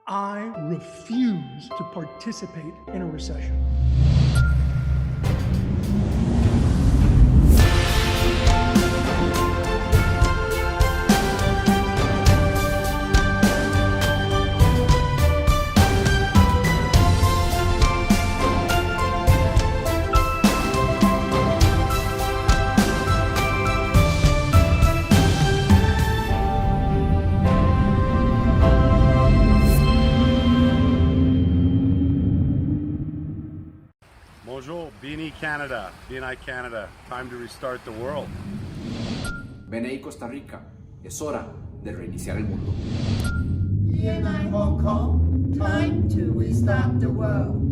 I refuse to participate in a recession. Bonjour, BNI Canada, time to restart the world. BNI Costa Rica, es hora de reiniciar el mundo. BNI Hong Kong, time to restart the world.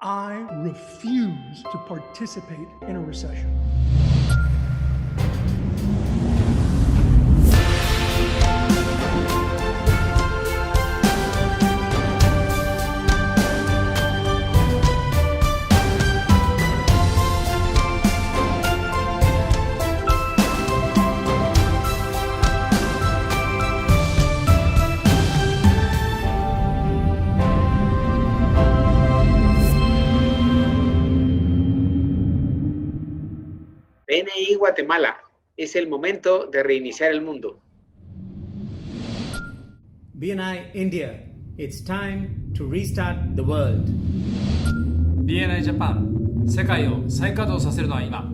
I refuse to participate in a recession. BNI Guatemala, es el momento de reiniciar el mundo. BNI India, it's time to restart the world. BNI Japan、世界を再稼働させるのは今。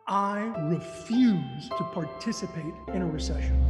I refuse to participate in a recession.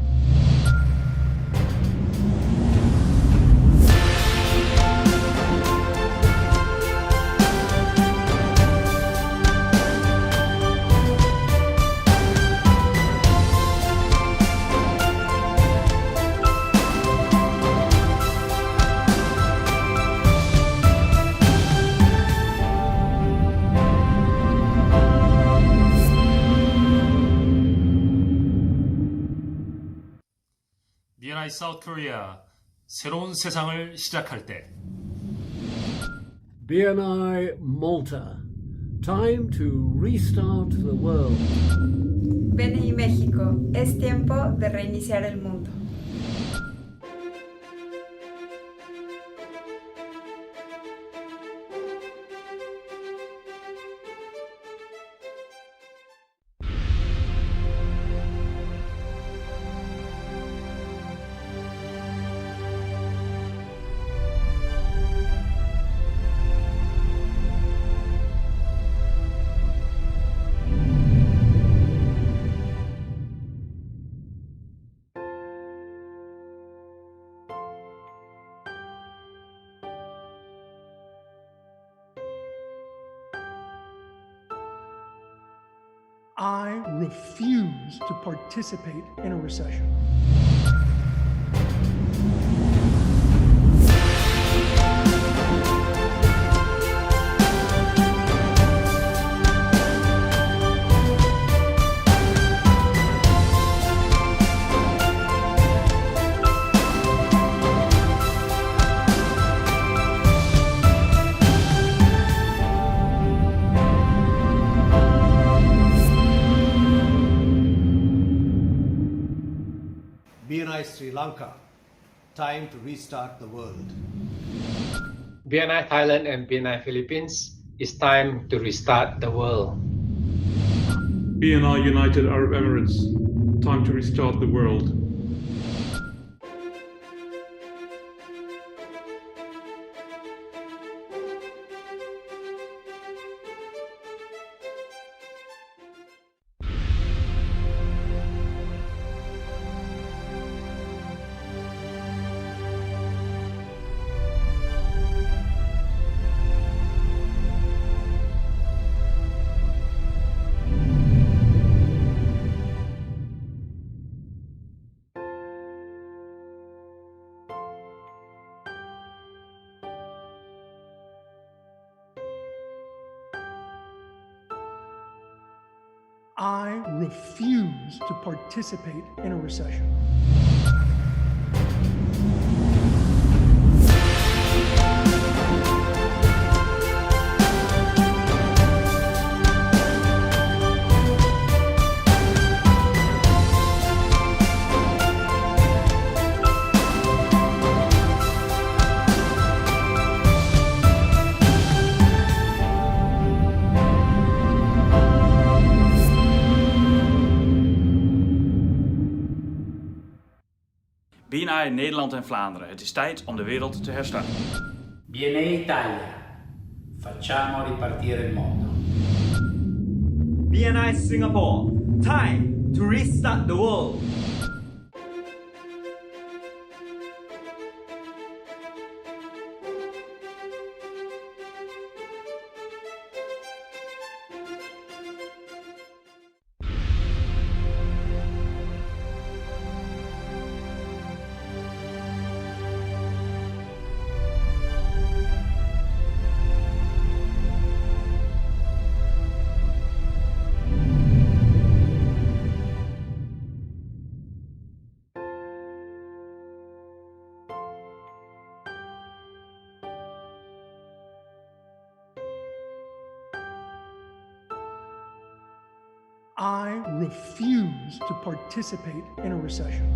BNI South Korea, 새로운 세상을 시작할 때. BNI Malta, time to restart the world. BNI México, es tiempo de reiniciar el mundo. I refuse to participate in a recession. BNI Sri Lanka, time to restart the world. BNI Thailand and BNI Philippines, it's time to restart the world. BNI United Arab Emirates, time to restart the world. I refuse to participate in a recession. BNI Nederland en Vlaanderen, het is tijd om de wereld te herstarten. BNI Italia, facciamo ripartire il mondo. BNI Singapore, time to restart the world. I refuse to participate in a recession.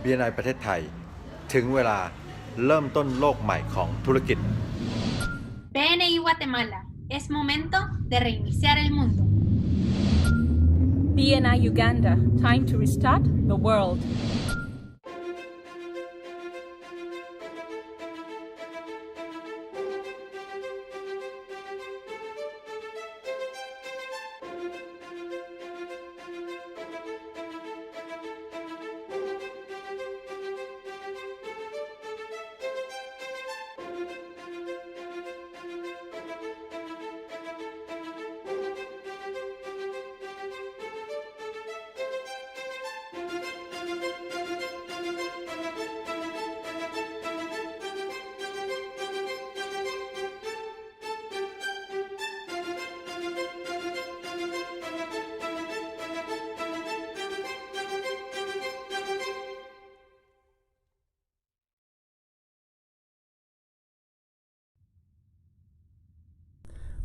BNI ประเทศไทยถึงเวลาเริ่มต้นโลกใหม่ของธุรกิจ BNI Guatemala, es momento de reiniciar el mundo. BNI Uganda, time to restart the world.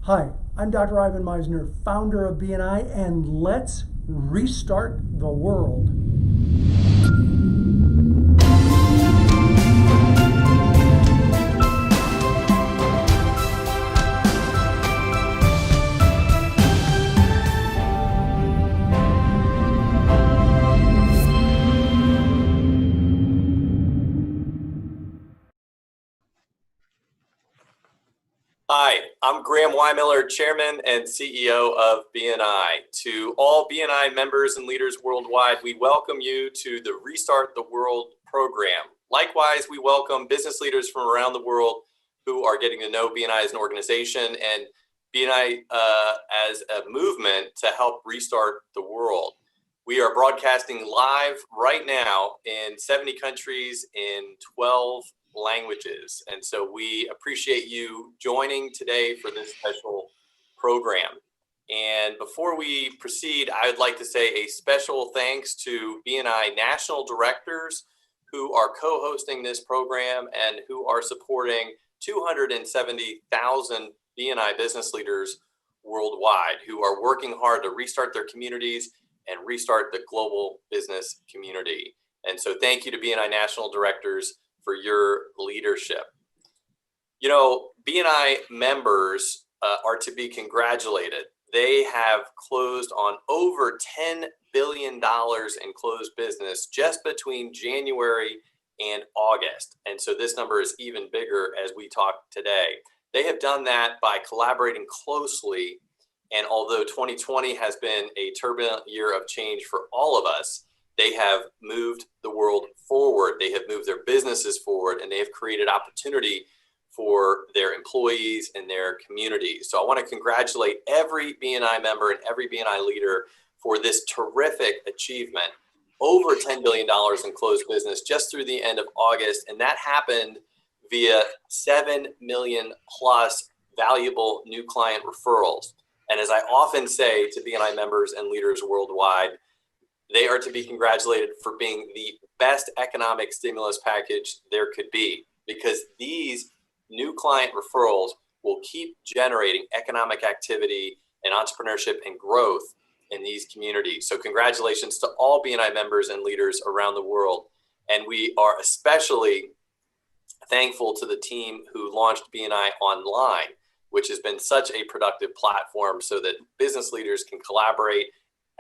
Hi, I'm Dr. Ivan Misner, founder of BNI, and let's restart the world. I'm Graham Weimiller, Chairman and CEO of BNI. To all BNI members and leaders worldwide, we welcome you to the Restart the World program. Likewise, we welcome business leaders from around the world who are getting to know BNI as an organization and BNI as a movement to help restart the world. We are broadcasting live right now in 70 countries in 12 languages. And so we appreciate you joining today for this special program. And before we proceed, I would like to say a special thanks to BNI national directors who are co-hosting this program and who are supporting 270,000 BNI business leaders worldwide who are working hard to restart their communities and restart the global business community. And so thank you to BNI national directors for your leadership. You know, BNI members are to be congratulated. They have closed on over $10 billion in closed business just between January and August. And so this number is even bigger as we talk today. They have done that by collaborating closely. And although 2020 has been a turbulent year of change for all of us, they have moved the world forward. They have moved their businesses forward, and they have created opportunity for their employees and their communities. So I want to congratulate every BNI member and every BNI leader for this terrific achievement. Over $10 billion in closed business just through the end of August. And that happened via 7 million plus valuable new client referrals. And as I often say to BNI members and leaders worldwide, they are to be congratulated for being the best economic stimulus package there could be, because these new client referrals will keep generating economic activity and entrepreneurship and growth in these communities. So congratulations to all BNI members and leaders around the world. And we are especially thankful to the team who launched BNI Online, which has been such a productive platform so that business leaders can collaborate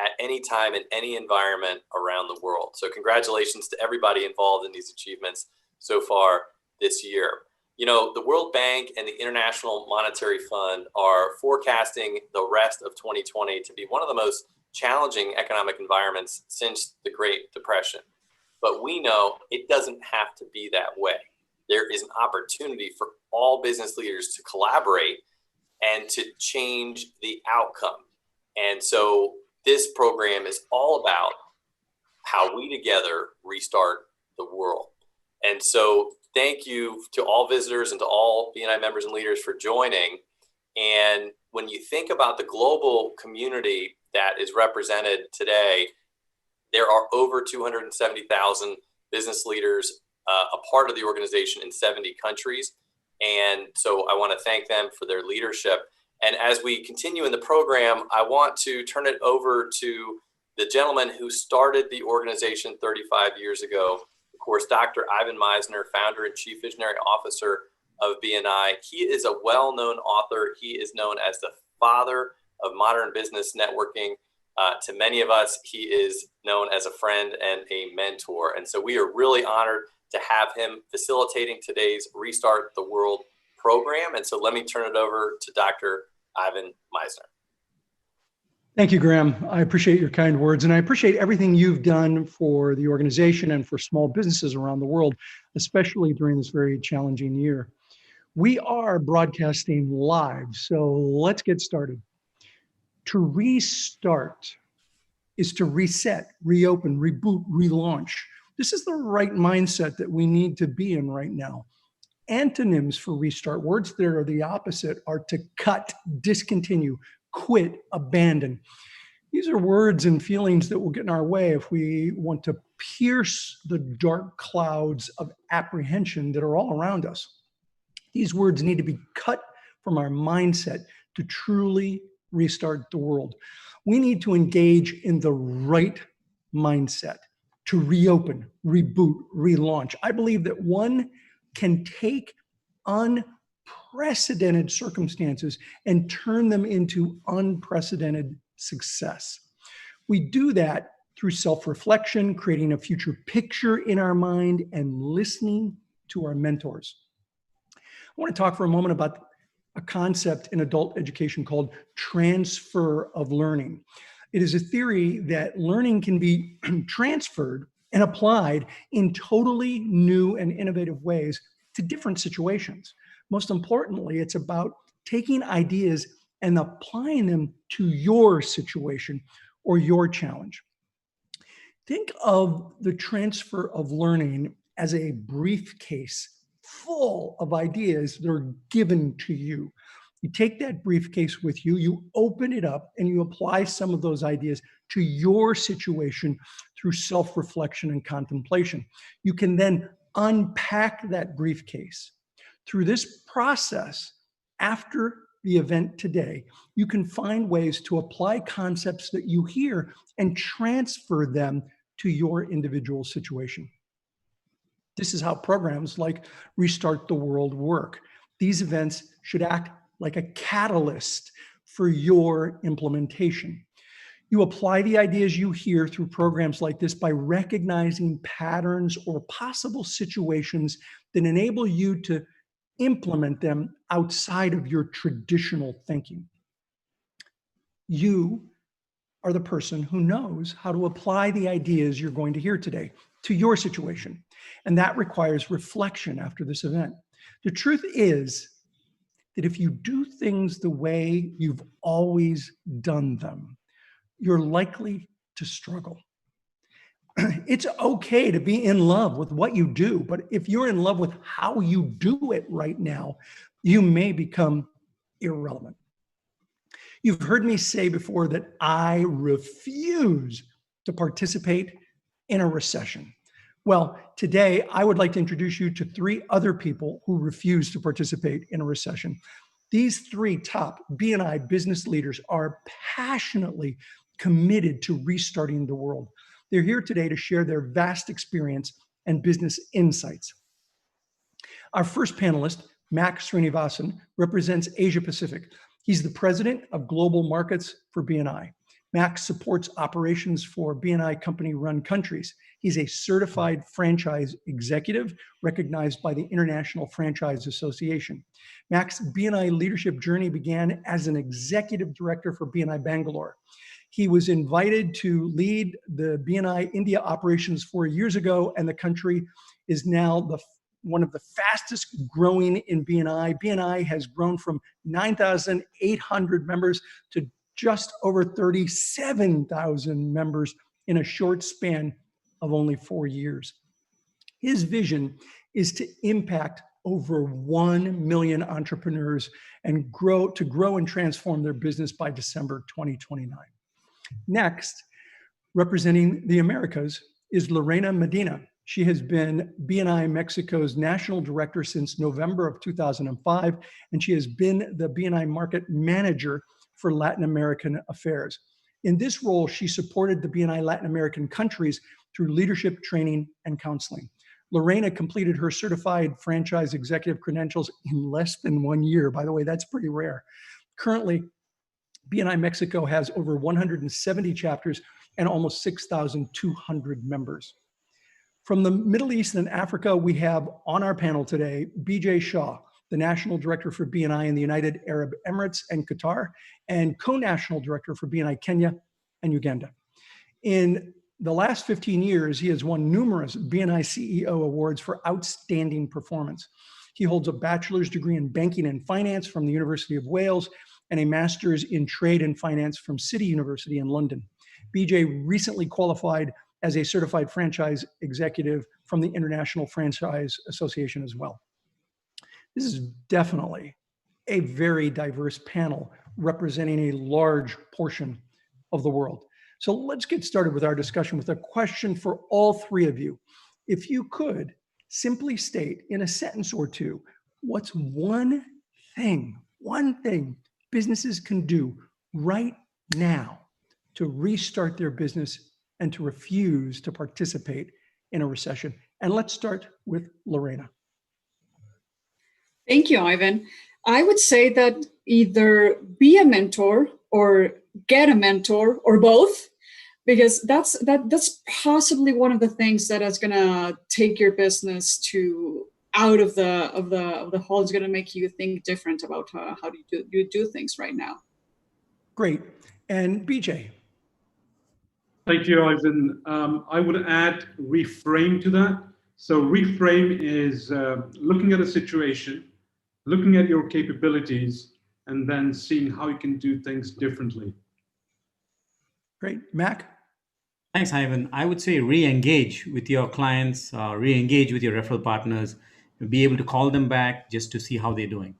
at any time in any environment around the world. So congratulations to everybody involved in these achievements so far this year. You know, the World Bank and the International Monetary Fund are forecasting the rest of 2020 to be one of the most challenging economic environments since the Great Depression. But we know it doesn't have to be that way. There is an opportunity for all business leaders to collaborate and to change the outcome. And so this program is all about how we together restart the world. And so thank you to all visitors and to all BNI members and leaders for joining. And when you think about the global community that is represented today, there are over 270,000 business leaders a part of the organization in 70 countries. And so I want to thank them for their leadership. And as we continue in the program, I want to turn it over to the gentleman who started the organization 35 years ago. Of course, Dr. Ivan Misner, founder and chief visionary officer of BNI. He is a well-known author. He is known as the father of modern business networking. To many of us, he is known as a friend and a mentor. And so we are really honored to have him facilitating today's Restart the World program. And so let me turn it over to Dr. Ivan Misner. Thank you, Graham. I appreciate your kind words, and I appreciate everything you've done for the organization and for small businesses around the world, especially during this very challenging year. We are broadcasting live, so let's get started. To restart is to reset, reopen, reboot, relaunch. This is the right mindset that we need to be in right now. Antonyms for restart, words that are the opposite, are to cut, discontinue, quit, abandon. These are words and feelings that will get in our way if we want to pierce the dark clouds of apprehension that are all around us. These words need to be cut from our mindset to truly restart the world. We need to engage in the right mindset to reopen, reboot, relaunch. I believe that one can take unprecedented circumstances and turn them into unprecedented success. We do that through self-reflection, creating a future picture in our mind, and listening to our mentors. I want to talk for a moment about a concept in adult education called transfer of learning. It is a theory that learning can be transferred and applied in totally new and innovative ways to different situations. Most importantly, it's about taking ideas and applying them to your situation or your challenge. Think of the transfer of learning as a briefcase full of ideas that are given to you. You take that briefcase with you, you open it up, and you apply some of those ideas to your situation through self-reflection and contemplation. You can then unpack that briefcase. Through this process, after the event today, you can find ways to apply concepts that you hear and transfer them to your individual situation. This is how programs like Restart the World work. These events should act like a catalyst for your implementation. You apply the ideas you hear through programs like this by recognizing patterns or possible situations that enable you to implement them outside of your traditional thinking. You are the person who knows how to apply the ideas you're going to hear today to your situation. And that requires reflection after this event. The truth is that if you do things the way you've always done them, you're likely to struggle. It's okay to be in love with what you do, but if you're in love with how you do it right now, you may become irrelevant. You've heard me say before that I refuse to participate in a recession. Well, today I would like to introduce you to 3 other people who refuse to participate in a recession. These 3 top BNI business leaders are passionately committed to restarting the world. They're here today to share their vast experience and business insights. Our first panelist, Max Srinivasan, represents Asia Pacific. He's the president of global markets for BNI. Max supports operations for BNI company-run countries. He's a certified franchise executive recognized by the International Franchise Association. Max's BNI leadership journey began as an executive director for BNI Bangalore. He was invited to lead the BNI India operations 4 years ago, and the country is now one of the fastest growing in BNI. BNI has grown from 9,800 members to just over 37,000 members in a short span of only 4 years. His vision is to impact over 1 million entrepreneurs and grow and transform their business by December 2029. Next, representing the Americas, is Lorena Medina. She has been BNI Mexico's national director since November of 2005, and she has been the BNI market manager for Latin American affairs. In this role, she supported the BNI Latin American countries through leadership training and counseling. Lorena completed her certified franchise executive credentials in less than 1 year. By the way, that's pretty rare. Currently, BNI Mexico has over 170 chapters and almost 6,200 members. From the Middle East and Africa, we have on our panel today, BJ Shaw, the National Director for BNI in the United Arab Emirates and Qatar, and Co-National Director for BNI Kenya and Uganda. In the last 15 years, he has won numerous BNI CEO awards for outstanding performance. He holds a bachelor's degree in banking and finance from the University of Wales and a master's in trade and finance from City University in London. BJ recently qualified as a certified franchise executive from the International Franchise Association as well. This is definitely a very diverse panel representing a large portion of the world. So let's get started with our discussion with a question for all 3 of you. If you could simply state in a sentence or 2, what's one thing businesses can do right now to restart their business and to refuse to participate in a recession? And let's start with Lorena. Thank you, Ivan. I would say that either be a mentor or get a mentor or both, because that's possibly one of the things that is going to take your business to out of the hall is going to make you think different about how you do things right now. Great. And BJ. Thank you, Ivan. I would add reframe to that. So reframe is looking at a situation, looking at your capabilities, and then seeing how you can do things differently. Great. Mac? Thanks, Ivan. I would say re-engage with your clients, re-engage with your referral partners, be able to call them back just to see how they're doing.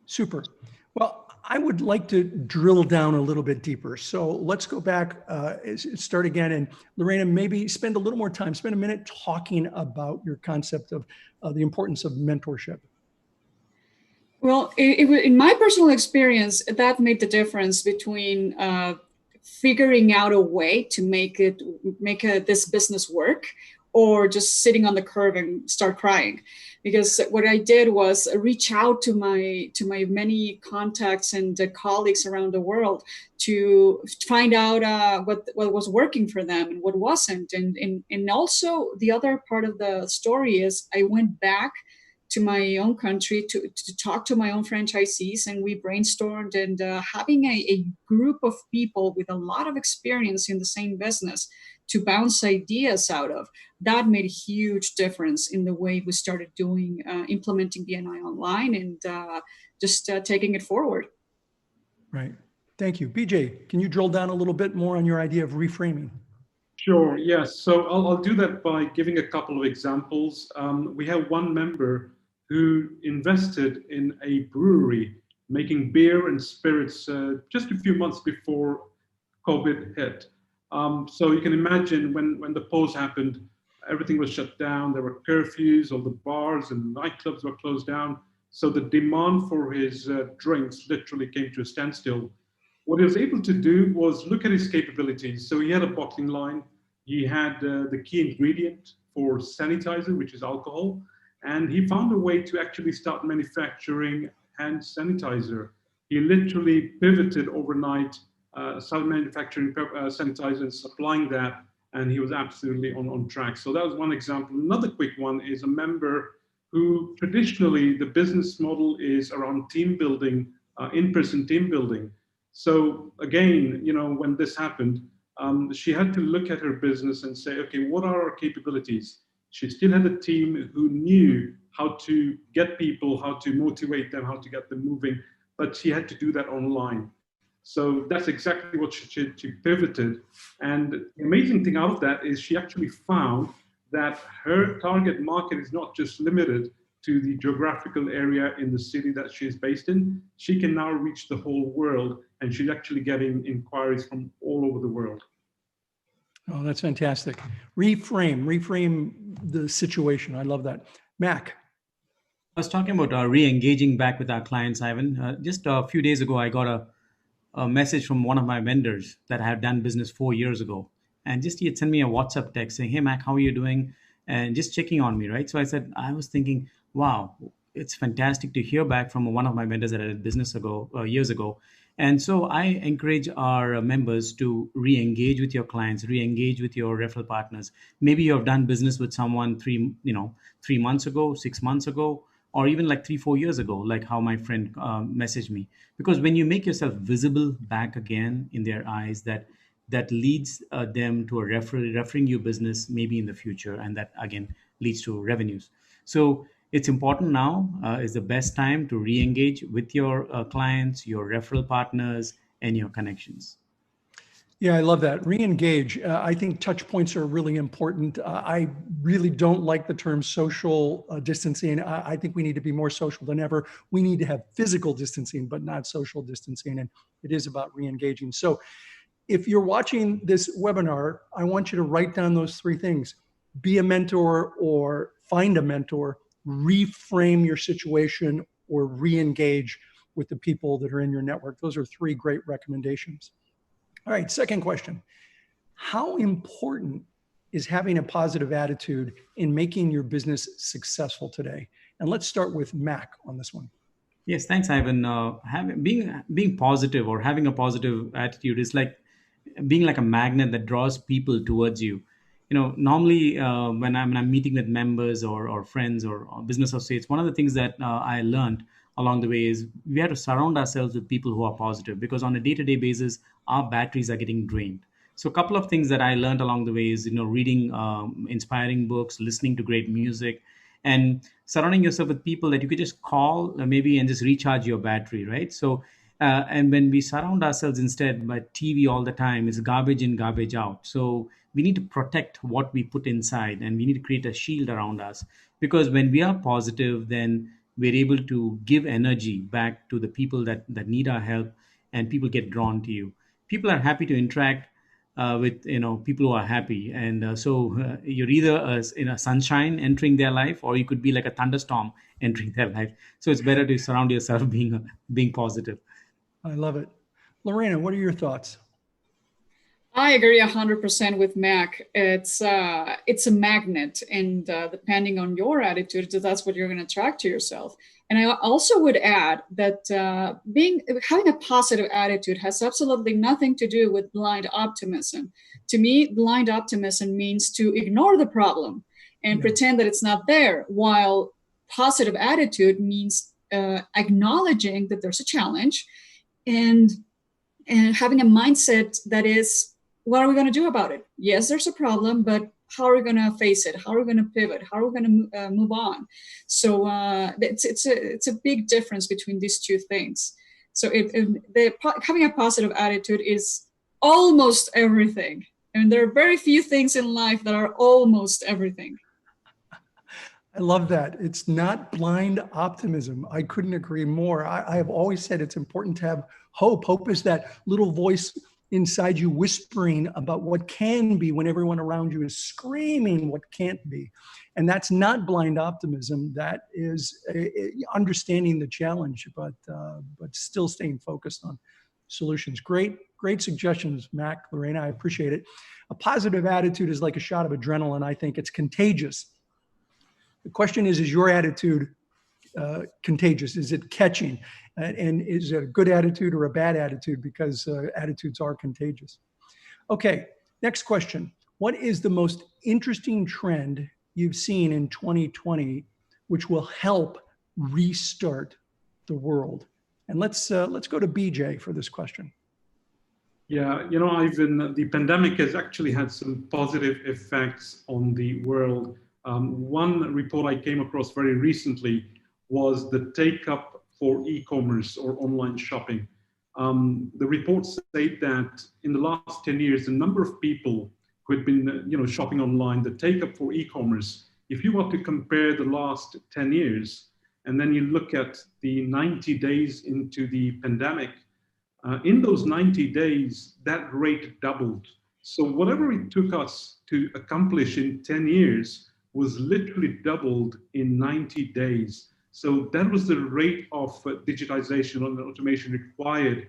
Super. Well, I would like to drill down a little bit deeper. So let's go back, start again. And Lorena, maybe spend a little more time, spend a minute talking about your concept of the importance of mentorship. Well, in my personal experience, that made the difference between figuring out a way to make this business work, or just sitting on the curb and start crying. Because what I did was reach out to my many contacts and colleagues around the world to find out what was working for them and what wasn't. And also the other part of the story is I went back to my own country to talk to my own franchisees, and we brainstormed, and having a group of people with a lot of experience in the same business to bounce ideas out of, that made a huge difference in the way we started doing, implementing BNI online and just taking it forward. Right. Thank you. BJ, can you drill down a little bit more on your idea of reframing? Sure, yes. So I'll do that by giving a couple of examples. We have one member who invested in a brewery making beer and spirits just a few months before COVID hit. So you can imagine when the pause happened, everything was shut down. There were curfews, all the bars and nightclubs were closed down. So the demand for his drinks literally came to a standstill. What he was able to do was look at his capabilities. So he had a bottling line. He had the key ingredient for sanitizer, which is alcohol. And he found a way to actually start manufacturing hand sanitizer. He literally pivoted overnight, started manufacturing sanitizer and supplying that, and he was absolutely on track. So that was one example. Another quick one is a member who traditionally the business model is around team building, in-person team building. So again, when this happened, she had to look at her business and say, okay, what are our capabilities? She still had a team who knew how to get people, how to motivate them, how to get them moving, but she had to do that online. So that's exactly what she pivoted. And the amazing thing out of that is she actually found that her target market is not just limited to the geographical area in the city that she is based in. She can now reach the whole world, and she's actually getting inquiries from all over the world. Oh, that's fantastic. Reframe the situation. I love that. Mac. I was talking about re-engaging back with our clients, Ivan. Just a few days ago, I got a message from one of my vendors that I had done business 4 years ago. And just he had sent me a WhatsApp text saying, hey, Mac, how are you doing? And just checking on me, right? So I was thinking, wow, it's fantastic to hear back from one of my vendors that I did business years ago. And so I encourage our members to re-engage with your clients, re-engage with your referral partners. Maybe you have done business with someone 3 months ago, 6 months ago, or even like 3-4 years ago, like how my friend messaged me. Because when you make yourself visible back again in their eyes, that leads them to referring you business maybe in the future, and that again leads to revenues. So it's important now is the best time to re-engage with your clients, your referral partners, and your connections. Yeah, I love that. Re-engage. I think touch points are really important. I really don't like the term social distancing. I think we need to be more social than ever. We need to have physical distancing, but not social distancing. And it is about re-engaging. So if you're watching this webinar, I want you to write down those 3 things. Be a mentor or find a mentor, reframe your situation, or re-engage with the people that are in your network. Those are 3 great recommendations. All right, second question. How important is having a positive attitude in making your business successful today? And let's start with Mac on this one. Yes, thanks, Ivan. Being positive or having a positive attitude is like being like a magnet that draws people towards you. Normally when I'm meeting with members or friends or business associates, one of the things that I learned along the way is we have to surround ourselves with people who are positive, because on a day-to-day basis, our batteries are getting drained. So a couple of things that I learned along the way is, reading inspiring books, listening to great music, and surrounding yourself with people that you could just call maybe and just recharge your battery, right? So, and when we surround ourselves instead by TV all the time, it's garbage in, garbage out. So we need to protect what we put inside, and we need to create a shield around us, because when we are positive, then we're able to give energy back to the people that need our help, and people get drawn to you. People are happy to interact with people who are happy, and so you're either in a sunshine entering their life, or you could be like a thunderstorm entering their life. So it's better to surround yourself being positive. I love it. Lorena, what are your thoughts? I agree 100% with Mac. It's a magnet, and depending on your attitude, that's what you're going to attract to yourself. And I also would add that having a positive attitude has absolutely nothing to do with blind optimism. To me, blind optimism means to ignore the problem and pretend that it's not there, while positive attitude means acknowledging that there's a challenge and having a mindset that is, what are we going to do about it? Yes, there's a problem, but how are we going to face it? How are we going to pivot? How are we going to move on? So it's a big difference between these two things. So having a positive attitude is almost everything. And there are very few things in life that are almost everything. I love that. It's not blind optimism. I couldn't agree more. I have always said it's important to have hope. Hope is that little voice inside you whispering about what can be when everyone around you is screaming what can't be. And that's not blind optimism. That is understanding the challenge, but still staying focused on solutions. Great suggestions, Mac, Lorena. I appreciate it. A positive attitude is like a shot of adrenaline. I think it's contagious. The question is your attitude contagious? Is it catching? And is it a good attitude or a bad attitude? Because attitudes are contagious. Okay, next question. What is the most interesting trend you've seen in 2020 which will help restart the world? And let's go to BJ for this question. Yeah, Ivan, the pandemic has actually had some positive effects on the world. One report I came across very recently was the take-up for e-commerce or online shopping. The reports state that in the last 10 years, the number of people who had been shopping online, the take-up for e-commerce, if you want to compare the last 10 years, and then you look at the 90 days into the pandemic, in those 90 days, that rate doubled. So whatever it took us to accomplish in 10 years was literally doubled in 90 days. So that was the rate of digitization and automation required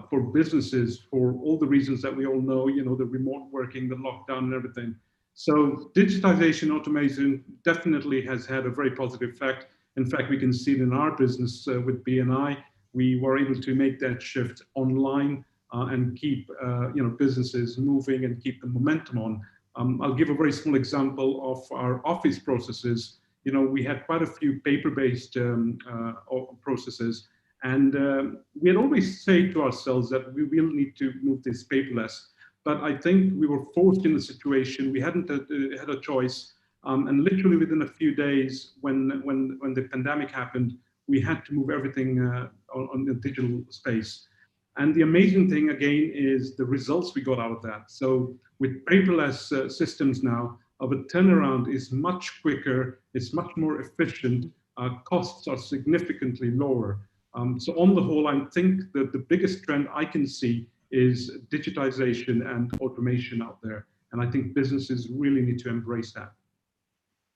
for businesses for all the reasons that we all know, the remote working, the lockdown and everything. So digitization, automation definitely has had a very positive effect. In fact, we can see it in our business with BNI. We were able to make that shift online and keep businesses moving and keep the momentum on. I'll give a very small example of our office processes. We had quite a few paper-based processes, and we had always said to ourselves that we will need to move this paperless. But I think we were forced in a situation, we hadn't had a choice, and literally within a few days, when the pandemic happened, we had to move everything on the digital space. And the amazing thing, again, is the results we got out of that. So with paperless systems now, our turnaround is much quicker, it's much more efficient, costs are significantly lower. So on the whole, I think that the biggest trend I can see is digitization and automation out there. And I think businesses really need to embrace that.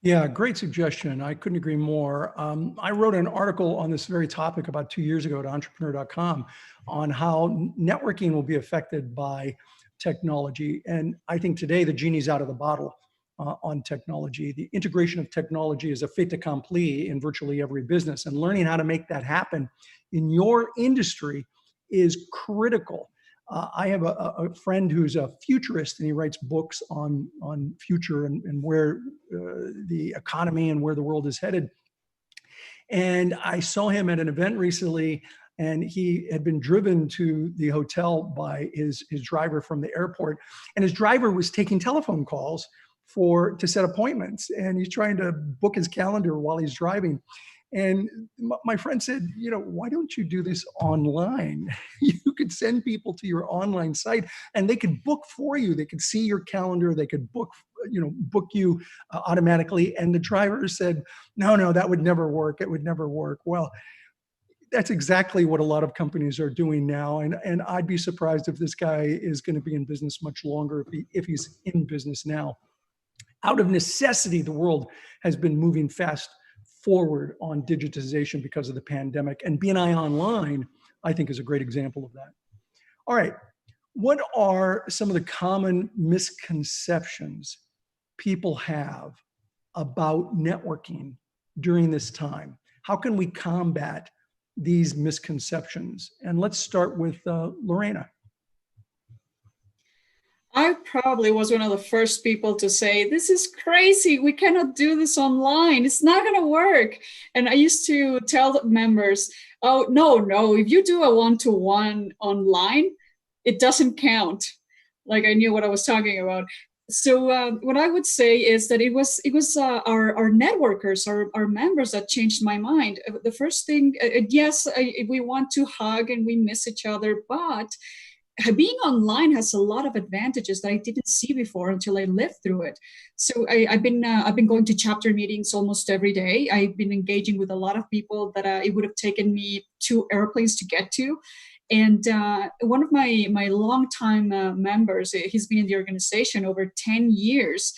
Yeah, great suggestion. I couldn't agree more. I wrote an article on this very topic about 2 years ago at entrepreneur.com on how networking will be affected by technology. And I think today the genie's out of the bottle on technology. The integration of technology is a fait accompli in virtually every business, and learning how to make that happen in your industry is critical. I have a friend who's a futurist, and he writes books on future and where the economy and where the world is headed. And I saw him at an event recently, and he had been driven to the hotel by his driver from the airport, and his driver was taking telephone calls to set appointments, and he's trying to book his calendar while he's driving. And my friend said, why don't you do this online? You could send people to your online site and they could book for you. They could see your calendar. They could book you automatically. And the driver said, no, that would never work. It would never work. Well, that's exactly what a lot of companies are doing now. And I'd be surprised if this guy is going to be in business much longer if he's in business now. Out of necessity, the world has been moving fast forward on digitization because of the pandemic. And BNI Online, I think, is a great example of that. All right. What are some of the common misconceptions people have about networking during this time? How can we combat these misconceptions? And let's start with Lorena. I probably was one of the first people to say, this is crazy. We cannot do this online. It's not going to work. And I used to tell the members, oh, no, if you do a one-to-one online, it doesn't count. Like I knew what I was talking about. So what I would say is that it was our networkers, our members that changed my mind. The first thing, yes, we want to hug and we miss each other, but being online has a lot of advantages that I didn't see before until I lived through it. So I've been going to chapter meetings almost every day. I've been engaging with a lot of people that it would have taken me 2 airplanes to get to. And one of my longtime members, he's been in the organization over 10 years.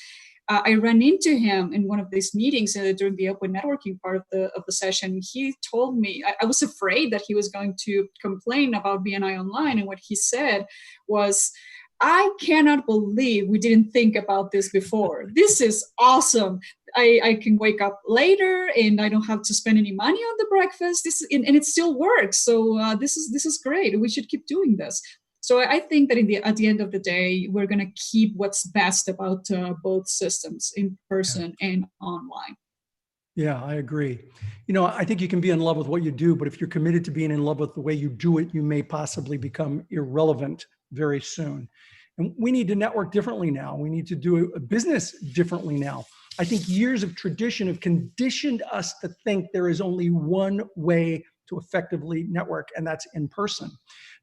I ran into him in one of these meetings during the open networking part of the session. He told me, I was afraid that he was going to complain about BNI Online. And what he said was, I cannot believe we didn't think about this before. This is awesome. I can wake up later and I don't have to spend any money on the breakfast. And it still works. So this is great. We should keep doing this. So I think that at the end of the day, we're going to keep what's best about both systems, in person and online. Yeah, I agree. I think you can be in love with what you do, but if you're committed to being in love with the way you do it, you may possibly become irrelevant very soon. And we need to network differently now. We need to do a business differently now. I think years of tradition have conditioned us to think there is only one way to effectively network, and that's in person.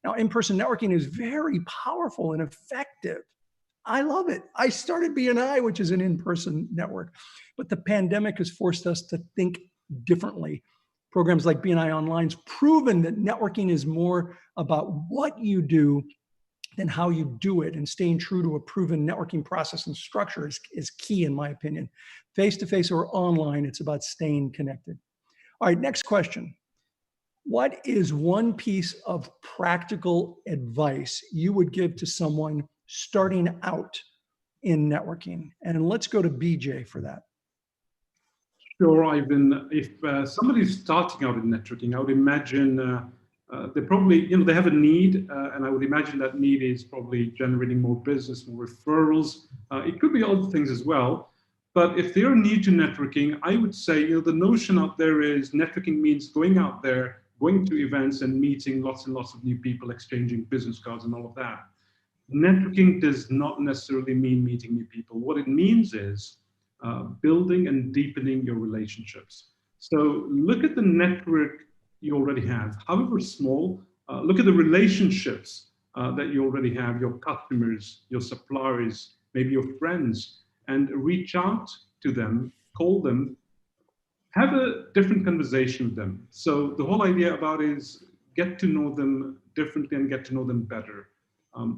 Now, in-person networking is very powerful and effective. I love it. I started BNI, which is an in-person network, but the pandemic has forced us to think differently. Programs like BNI Online's proven that networking is more about what you do than how you do it, and staying true to a proven networking process and structure is key, in my opinion. Face-to-face or online, it's about staying connected. All right, next question. What is one piece of practical advice you would give to someone starting out in networking? And let's go to BJ for that. Sure, Ivan. If somebody's starting out in networking, I would imagine they probably, they have a need, and I would imagine that need is probably generating more business, more referrals. It could be other things as well. But if they're new to networking, I would say, the notion out there is networking means going out there, going to events and meeting lots and lots of new people, exchanging business cards and all of that. Networking does not necessarily mean meeting new people. What it means is building and deepening your relationships. So look at the network you already have, however small. Look at the relationships that you already have, your customers, your suppliers, maybe your friends, and reach out to them, call them, have a different conversation with them. So the whole idea about is get to know them differently and get to know them better.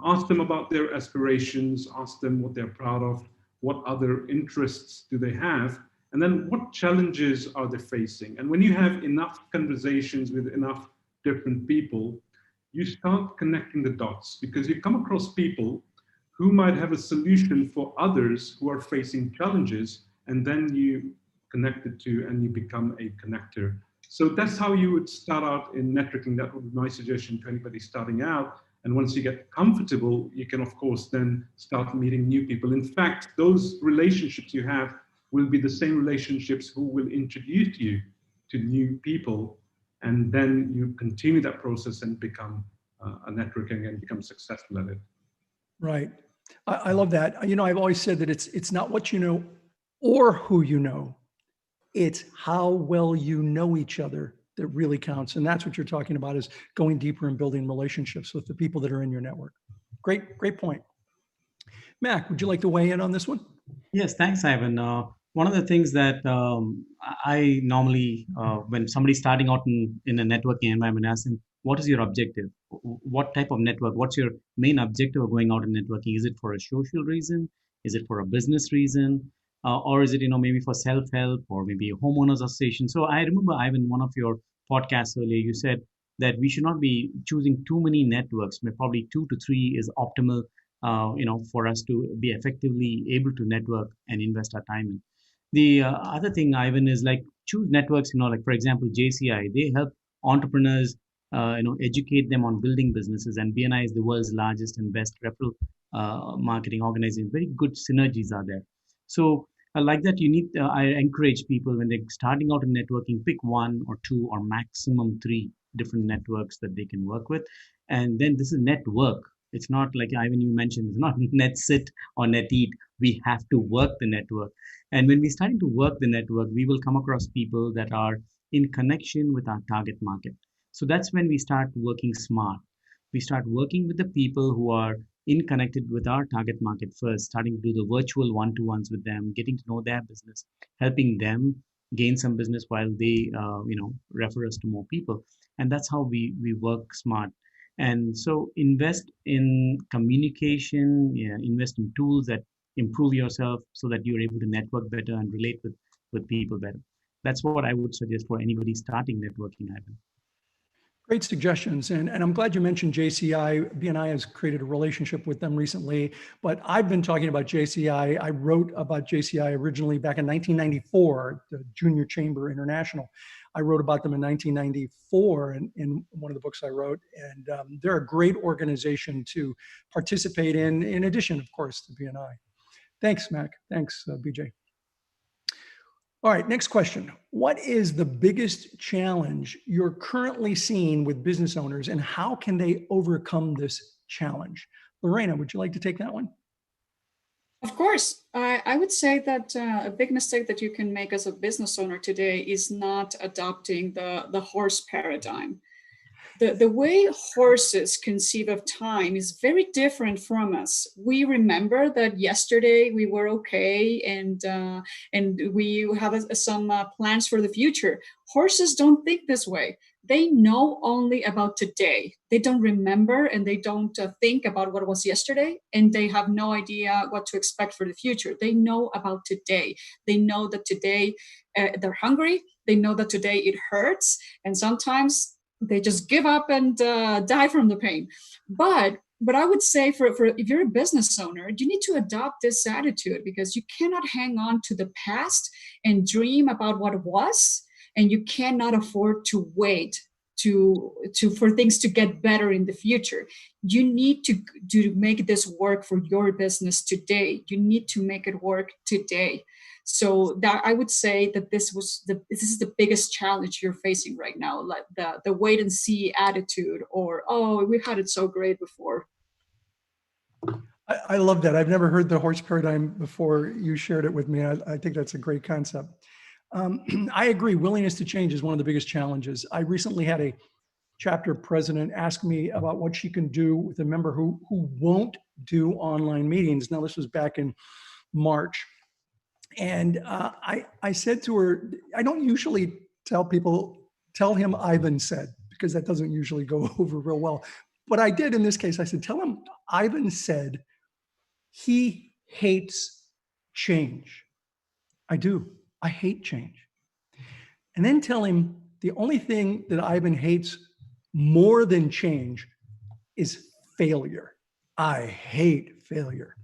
Ask them about their aspirations, ask them what they're proud of, what other interests do they have, and then what challenges are they facing. And when you have enough conversations with enough different people, you start connecting the dots, because you come across people who might have a solution for others who are facing challenges, and then you connect it to and you become a connector. So that's how you would start out in networking. That would be my suggestion to anybody starting out. And once you get comfortable, you can, of course, then start meeting new people. In fact, those relationships you have will be the same relationships who will introduce you to new people. And then you continue that process and become a networking and become successful at it. Right. I love that. You know, I've always said that it's not what you know or who you know. It's how well you know each other that really counts. And that's what you're talking about, is going deeper and building relationships with the people that are in your network. Great point. Mac, would you like to weigh in on this one? Yes, thanks, Ivan. One of the things that I normally, when somebody's starting out in a networking environment, ask them, what is your objective? What type of network? What's your main objective of going out in networking? Is it for a social reason? Is it for a business reason? Or is it, maybe for self-help or maybe a homeowners association? So I remember, Ivan, one of your podcasts earlier, you said that we should not be choosing too many networks. Probably 2 to 3 is optimal, for us to be effectively able to network and invest our time in. The other thing, Ivan, is like choose networks, like, for example, JCI, they help entrepreneurs, educate them on building businesses, and BNI is the world's largest and best referral marketing organization. Very good synergies are there. So like that, I encourage people when they're starting out in networking, pick 1 or 2 or maximum 3 different networks that they can work with. And then this is network. It's not like, Ivan, you mentioned, it's not net sit or net eat. We have to work the network. And when we're starting to work the network, we will come across people that are in connection with our target market. So that's when we start working smart. We start working with the people who are connected with our target market first, starting to do the virtual one-to-ones with them, getting to know their business, helping them gain some business while they, refer us to more people. And that's how we work smart. And so invest in communication, invest in tools that improve yourself so that you're able to network better and relate with people better. That's what I would suggest for anybody starting networking, Ivan. Great suggestions. And I'm glad you mentioned JCI. BNI has created a relationship with them recently, but I've been talking about JCI. I wrote about JCI originally back in 1994, the Junior Chamber International. I wrote about them in 1994 in one of the books I wrote. And they're a great organization to participate in addition, of course, to BNI. Thanks, Mac. Thanks, BJ. All right, next question. What is the biggest challenge you're currently seeing with business owners, and how can they overcome this challenge? Lorena, would you like to take that one? Of course. I would say that a big mistake that you can make as a business owner today is not adopting the horse paradigm. The way horses conceive of time is very different from us. We remember that yesterday we were okay, and we have some plans for the future. Horses don't think this way. They know only about today. They don't remember, and they don't think about what was yesterday, and they have no idea what to expect for the future. They know about today. They know that today they're hungry. They know that today it hurts, and sometimes they just give up and die from the pain. But I would say for if you're a business owner, you need to adopt this attitude, because you cannot hang on to the past and dream about what was, and you cannot afford to wait for things to get better in the future. You need to make this work for your business today. You need to make it work today. So that I would say that this is the biggest challenge you're facing right now, like the wait and see attitude, or, oh, we had it so great before. I love that. I've never heard the horse paradigm before you shared it with me. I think that's a great concept. I agree. Willingness to change is one of the biggest challenges. I recently had a chapter president ask me about what she can do with a member who won't do online meetings. Now, this was back in March. And I said to her, I don't usually tell him Ivan said, because that doesn't usually go over real well. But I did in this case. I said, tell him Ivan said he hates change. I do. I hate change. And then tell him the only thing that Ivan hates more than change is failure. I hate failure.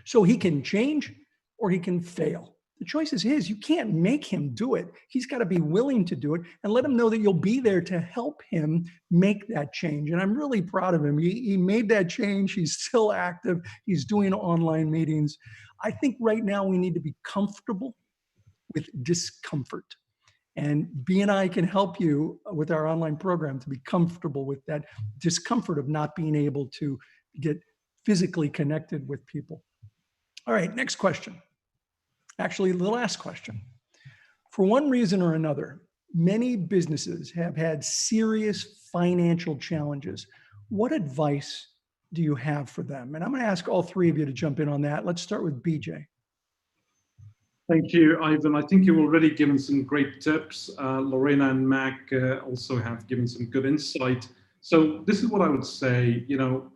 So he can change or he can fail. The choice is his. You can't make him do it. He's got to be willing to do it, and let him know that you'll be there to help him make that change. And I'm really proud of him. He made that change. He's still active. He's doing online meetings. I think right now we need to be comfortable with discomfort. And BNI can help you with our online program to be comfortable with that discomfort of not being able to get physically connected with people. All right, next question. Actually, the last question. For one reason or another, many businesses have had serious financial challenges. What advice do you have for them? And I'm going to ask all three of you to jump in on that. Let's start with BJ. Thank you, Ivan. I think you've already given some great tips. Lorena and Mac also have given some good insight. So this is what I would say,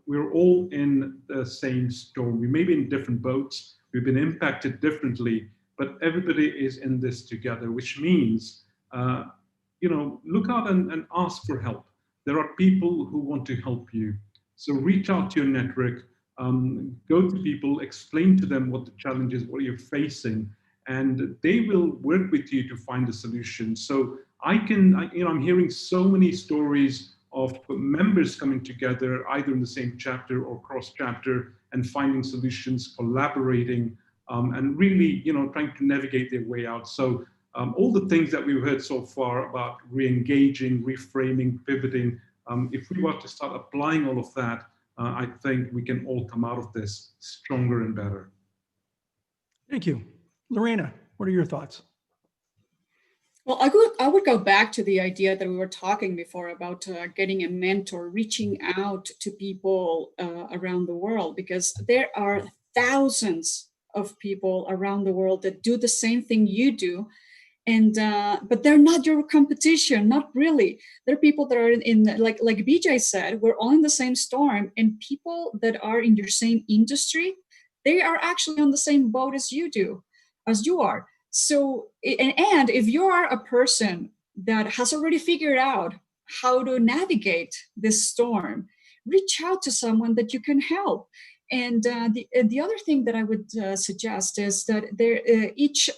we're all in the same storm. We may be in different boats. We've been impacted differently, but everybody is in this together, which means, look out and ask for help. There are people who want to help you. So reach out to your network, go to people, explain to them what the challenge is, what you're facing, and they will work with you to find a solution. So I'm hearing so many stories of members coming together, either in the same chapter or cross chapter, and finding solutions, collaborating, and really, trying to navigate their way out. So all the things that we've heard so far about re-engaging, reframing, pivoting, if we were to start applying all of that, I think we can all come out of this stronger and better. Thank you. Lorena, what are your thoughts? Well, I would go back to the idea that we were talking before about getting a mentor, reaching out to people around the world, because there are thousands of people around the world that do the same thing you do. And but they're not your competition, not really. There are people that are in like BJ said, we're all in the same storm, and people that are in your same industry, they are actually on the same boat as you are. So, and if you are a person that has already figured out how to navigate this storm, reach out to someone that you can help. And the other thing that I would suggest is that each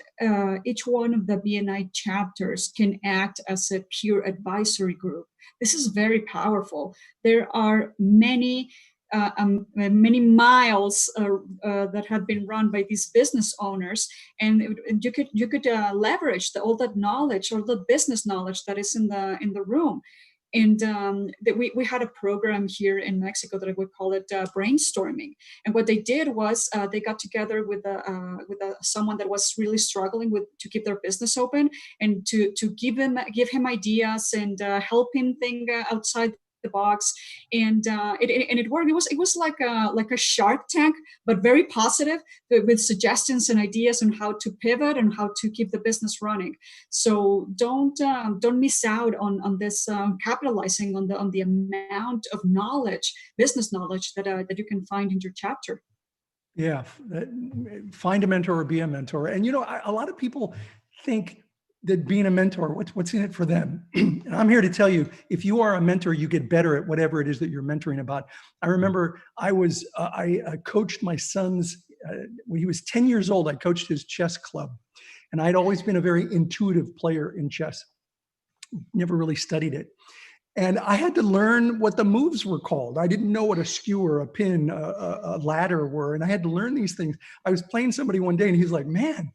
one of the BNI chapters can act as a peer advisory group. This is very powerful. There are many miles that have been run by these business owners, and you could leverage all that knowledge or the business knowledge that is in the room. And we had a program here in Mexico that we call it brainstorming. And what they did was they got together with someone that was really struggling to keep their business open, and to give him ideas and help him think outside the box, and it worked. It was like a Shark Tank, but very positive, with suggestions and ideas on how to pivot and how to keep the business running. So don't miss out on this, capitalizing on the amount of knowledge, business knowledge that you can find in your chapter. Yeah, find a mentor or be a mentor. And a lot of people think that being a mentor, what's in it for them? And I'm here to tell you, if you are a mentor, you get better at whatever it is that you're mentoring about. I remember I coached my son's, when he was 10 years old, I coached his chess club. And I'd always been a very intuitive player in chess, never really studied it. And I had to learn what the moves were called. I didn't know what a skewer, a pin, a ladder were. And I had to learn these things. I was playing somebody one day and he's like, "Man,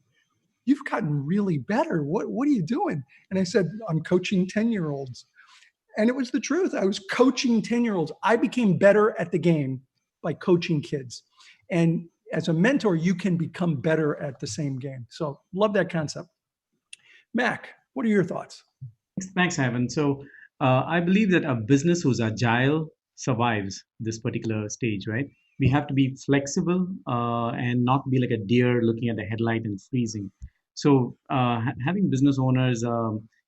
you've gotten really better. What are you doing?" And I said, "I'm coaching 10-year-olds. And it was the truth. I was coaching 10-year-olds. I became better at the game by coaching kids. And as a mentor, you can become better at the same game. So love that concept. Mac, what are your thoughts? Thanks, Ivan. So I believe that a business who's agile survives this particular stage, right? We have to be flexible and not be like a deer looking at the headlight and freezing. So having business owners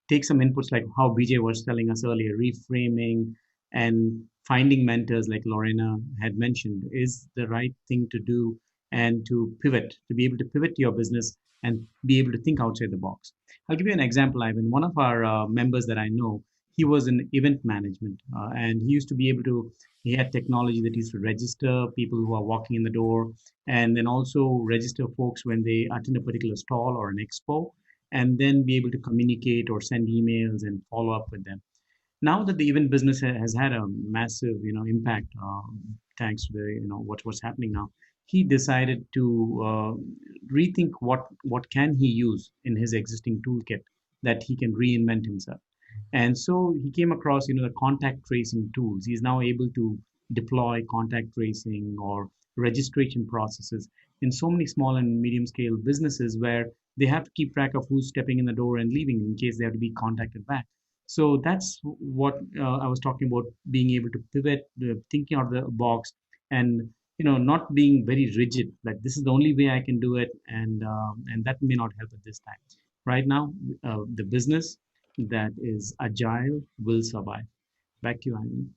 take some inputs like how BJ was telling us earlier, reframing and finding mentors like Lorena had mentioned is the right thing to do, and to pivot, to be able to pivot to your business and be able to think outside the box. I'll give you an example, Ivan. One of our members that I know, he was in event management, and he used to be able to He had technology that used to register people who are walking in the door, and then also register folks when they attend a particular stall or an expo, and then be able to communicate or send emails and follow up with them. Now that the event business has had a massive, impact, thanks to the, what's happening now, he decided to rethink what can he use in his existing toolkit that he can reinvent himself. And so he came across, the contact tracing tools. He's now able to deploy contact tracing or registration processes in so many small and medium scale businesses where they have to keep track of who's stepping in the door and leaving in case they have to be contacted back. So that's what I was talking about, being able to pivot, thinking out of the box, and not being very rigid. Like this is the only way I can do it, and that may not help at this time. Right now, the business that is agile will survive. Back to you, Ivan.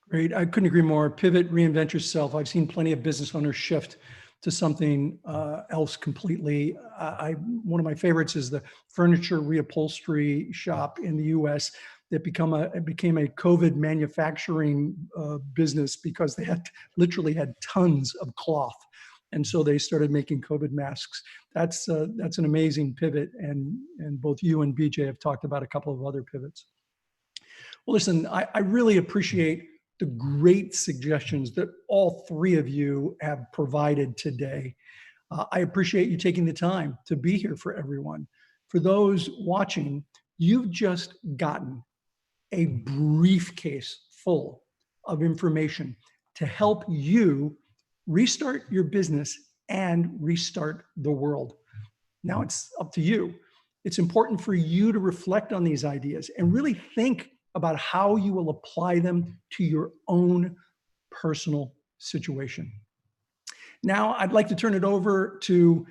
Great. I couldn't agree more. Pivot, reinvent yourself. I've seen plenty of business owners shift to something else completely. One of my favorites is the furniture reupholstery shop in the U.S. that became a COVID manufacturing business because they literally had tons of cloth, and so they started making COVID masks. That's an amazing pivot, and both you and BJ have talked about a couple of other pivots. Well, listen, I really appreciate the great suggestions that all three of you have provided today. I appreciate you taking the time to be here for everyone. For those watching, you've just gotten a briefcase full of information to help you restart your business and restart the world. Now it's up to you. It's important for you to reflect on these ideas and really think about how you will apply them to your own personal situation. Now, I'd like to turn it over to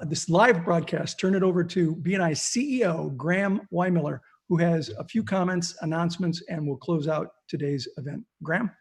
this live broadcast, turn it over to BNI CEO, Graham Weimiller, who has a few comments, announcements, and will close out today's event. Graham?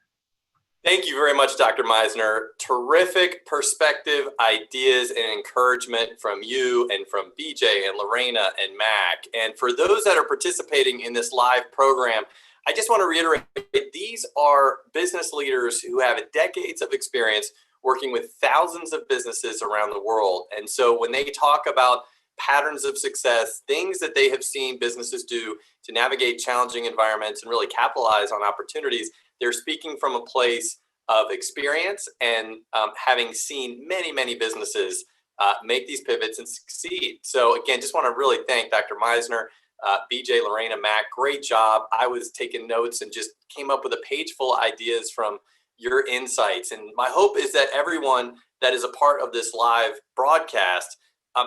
Thank you very much, Dr. Misner. Terrific perspective, ideas, and encouragement from you and from BJ and Lorena and Mac. And for those that are participating in this live program, I just want to reiterate, these are business leaders who have decades of experience working with thousands of businesses around the world. And so when they talk about patterns of success, things that they have seen businesses do to navigate challenging environments and really capitalize on opportunities, they're speaking from a place of experience and having seen many, many businesses make these pivots and succeed. So again, just want to really thank Dr. Misner, BJ, Lorena, Mac, great job. I was taking notes and just came up with a page full of ideas from your insights. And my hope is that everyone that is a part of this live broadcast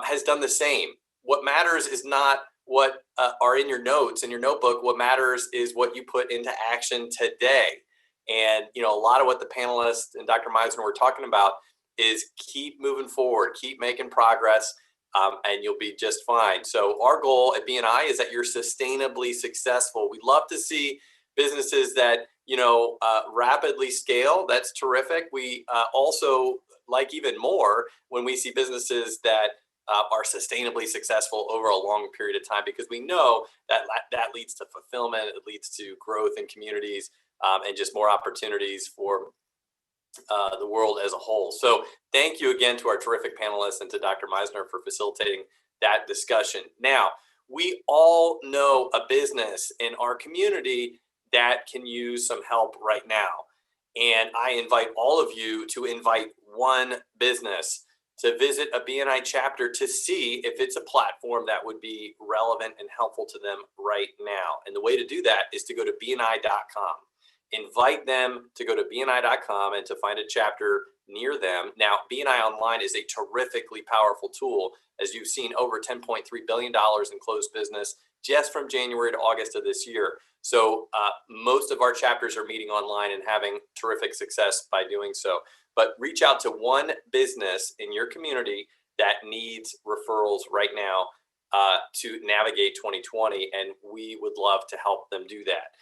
has done the same. What matters is not what are in your notes, in your notebook. What matters is what you put into action today. And, a lot of what the panelists and Dr. Misner were talking about is keep moving forward, keep making progress, and you'll be just fine. So our goal at BNI is that you're sustainably successful. We'd love to see businesses that, rapidly scale. That's terrific. We also like even more when we see businesses that are sustainably successful over a long period of time, because we know that that leads to fulfillment, it leads to growth in communities, and just more opportunities for the world as a whole. So thank you again to our terrific panelists and to Dr. Misner for facilitating that discussion. Now, we all know a business in our community that can use some help right now. And I invite all of you to invite one business to visit a BNI chapter to see if it's a platform that would be relevant and helpful to them right now. And the way to do that is to go to BNI.com. Invite them to go to BNI.com and to find a chapter near them. Now, BNI Online is a terrifically powerful tool. As you've seen, over $10.3 billion in closed business just from January to August of this year. So most of our chapters are meeting online and having terrific success by doing so. But reach out to one business in your community that needs referrals right now to navigate 2020, and we would love to help them do that.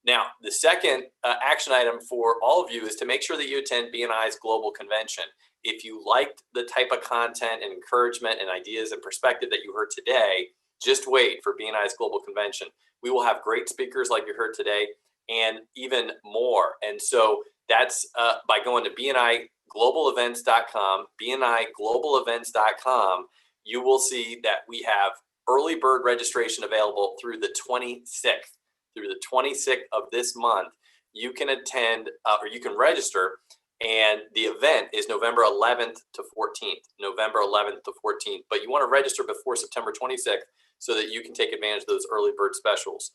Now, the second action item for all of you is to make sure that you attend BNI's Global Convention. If you liked the type of content and encouragement and ideas and perspective that you heard today, just wait for BNI's Global Convention. We will have great speakers like you heard today, and even more. And so that's by going to bniglobalevents.com, bniglobalevents.com, you will see that we have early bird registration available through the 26th. Through the 26th of this month, you can attend or you can register, and the event is November 11th to 14th. November 11th to 14th, but you want to register before September 26th so that you can take advantage of those early bird specials.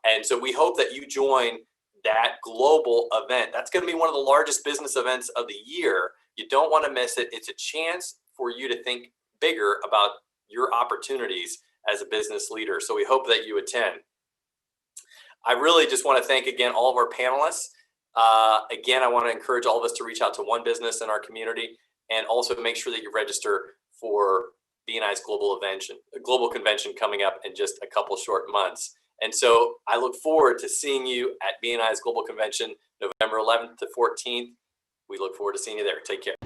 And so we hope that you join that global event. That's going to be one of the largest business events of the year. You don't want to miss it. It's a chance for you to think bigger about your opportunities as a business leader. So we hope that you attend. I really just want to thank again all of our panelists. Again, I want to encourage all of us to reach out to one business in our community, and also make sure that you register for BNI's global convention coming up in just a couple short months. And so I look forward to seeing you at BNI's global convention, November 11th to 14th. We look forward to seeing you there. Take care.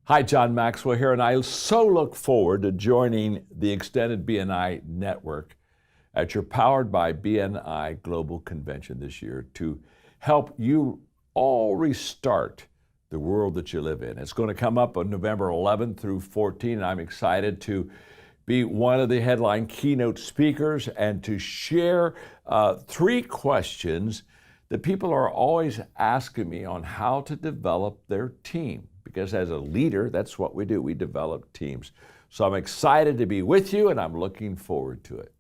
Hi, John Maxwell here, and I so look forward to joining the extended BNI network at your Powered by BNI Global Convention this year to help you all restart the world that you live in. It's going to come up on November 11th through 14th, and I'm excited to be one of the headline keynote speakers and to share 3 questions that people are always asking me on how to develop their team. Because as a leader, that's what we do. We develop teams. So I'm excited to be with you, and I'm looking forward to it.